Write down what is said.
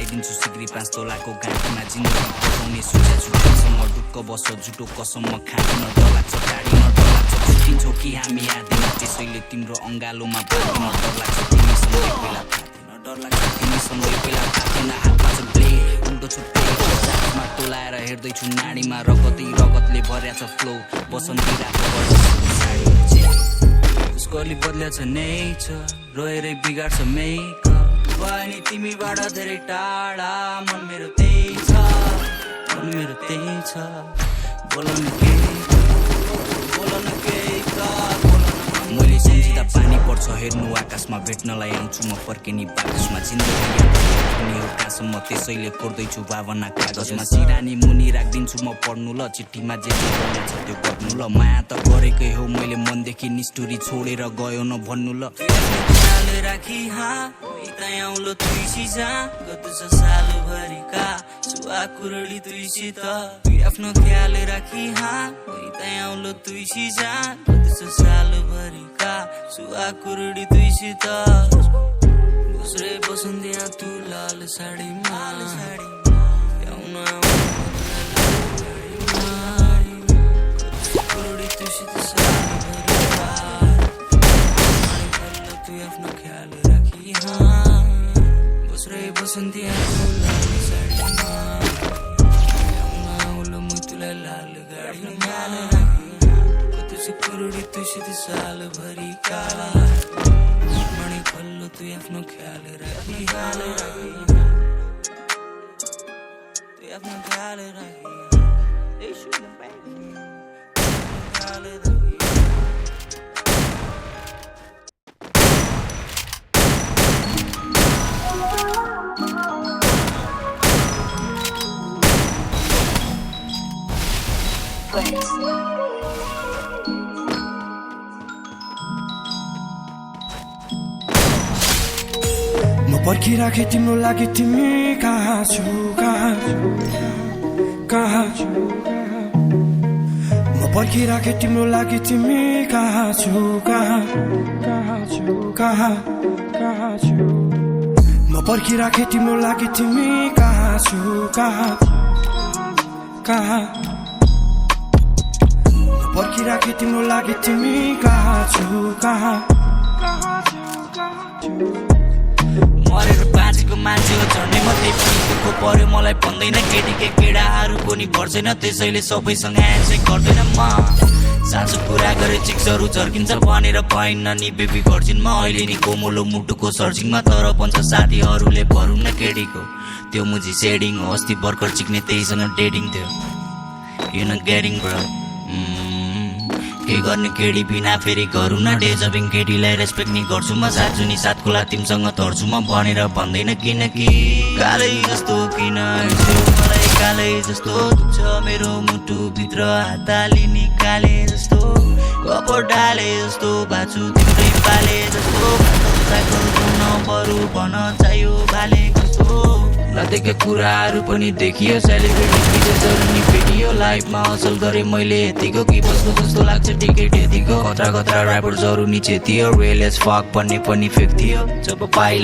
दिन्छु सिग्री 5 तोलाको गाँठीमा जिन्दगी बचाउने सुझा छुट्टिन्छम्म ढुक्क बस झुटो कसम खाँदिन डर लाग्छ टाढीमा डर लाग्छ छुट्टिन्छौ कि हामी आँदैन त्यसैले तिम्रो अङ्गालोमा बाँधिन डर लाग्छ तिमीसँगै बेला थाहा डर लाग्छ तिमीसँगै बेला थाहा थिएन हातमा छ ब्लेड उल्टो छुट्टै हातमा तोलाएर हेर्दैछु नाडीमा रगतै रगतले भर्या छ फ्लो बसन्ती रातको उसको अलि बदल्या छ नेचर रोएरै बिगाड्छ मेकअप अनि तिमीबाट धेरै टाढा मन मेरो त्यही छ बोलन केही त मैले सम्झिँदा पानी पर्छ हेर्नु आकाशमा भेट्नलाई आउँछु म फर्किने बाकसमा जिन्दगी हो कहाँसम्म त्यसैले कोर्दैछु भावना कागजमा सिरानी मुनि राखिदिन्छु म पढ्नु ल चिठीमा जे गर्नु छ त्यो गर्नु ल माया त गरेकै हो मैले मनदेखि निष्ठुरी छोडेर गयो न भन्नु ल राखी आउलो तुइसिजा गतो छ सालभरिका सुवा कुरडी तुइसित आफ्नो ख्याल राखी आउलो तुइसिजा गतो छ सालभरिका सुवा कुरडी तुइसित उसरे बसन्तिया तू लाल साडीमा कुरडी तुइसित सालभरिका तू आफ्नो ख्याल राखी उसरे बसन्तिया तू लाल साडीमा आउलो म तुलाई लाल गाडीमा कुरडी तुइसित सालभरि काला मणि खल्लो तू आफ्नो ख्याल राखी तू आफ्नो ख्याल राखी म पर्खिराखे तिम्रो लागि तिमी कहाँ छु म पर्खिराखे तिम्रो लागि तिमी कहाँ छु म पर्खिराखे तिम्रो लागि तिमी कहाँ छु पर्खिराखे तिम्रो लागि तिमी कहाँ छु मरेर बाँचेको मान्छे हो झन्डै मात्रै दुःख पर्यो मलाई भन्दैन केटीकै केडाहरूको नि पर्दैन त्यसैले सबैसँग ह्यान्डसेक गर्दैन म साँचो कुरा गरे चिक्सहरू झर्किन्छ भनेर भएन नि बेबी गर्जिन म अहिले नि कोमलो मुटुको सर्जिङमा तर भन्छ साथीहरूले भरौँ न केटीको त्यो मुजी सेडिङ हो अस्ति भर्खर चिक्ने त्यहीसँग डेटिङ थियो यु न गेटिङ ब्रो के गर्ने केडी बिना फेरि गरौँ न डेजबिङ केटीलाई रेस्पेक्ट नि गर्छु म साँच्चु नि सात खोला तिमसँग तर्छु म भनेर भन्दैन किनकि कालै जस्तो किन मलाई कालै जस्तो दुख्छ मेरो मुटु भित्र हातले निकाले जस्तो कपड डाले जस्तो बाछु तिम्रै पाले जस्तो नबरु भन चाहियो भाले कस्तो नदेखेका कुराहरू पनि देखियो सेलिब्रेटी विजेसहरू नि भेटियो लाइफमा असल गरे मैले यतिको कि बस्नु जस्तो लाग्छ टिकट यतिको खतरा ऱ्यापर्सहरू नि चेतियो रियल एज फक भन्ने पनि फेक थियो जब पाइ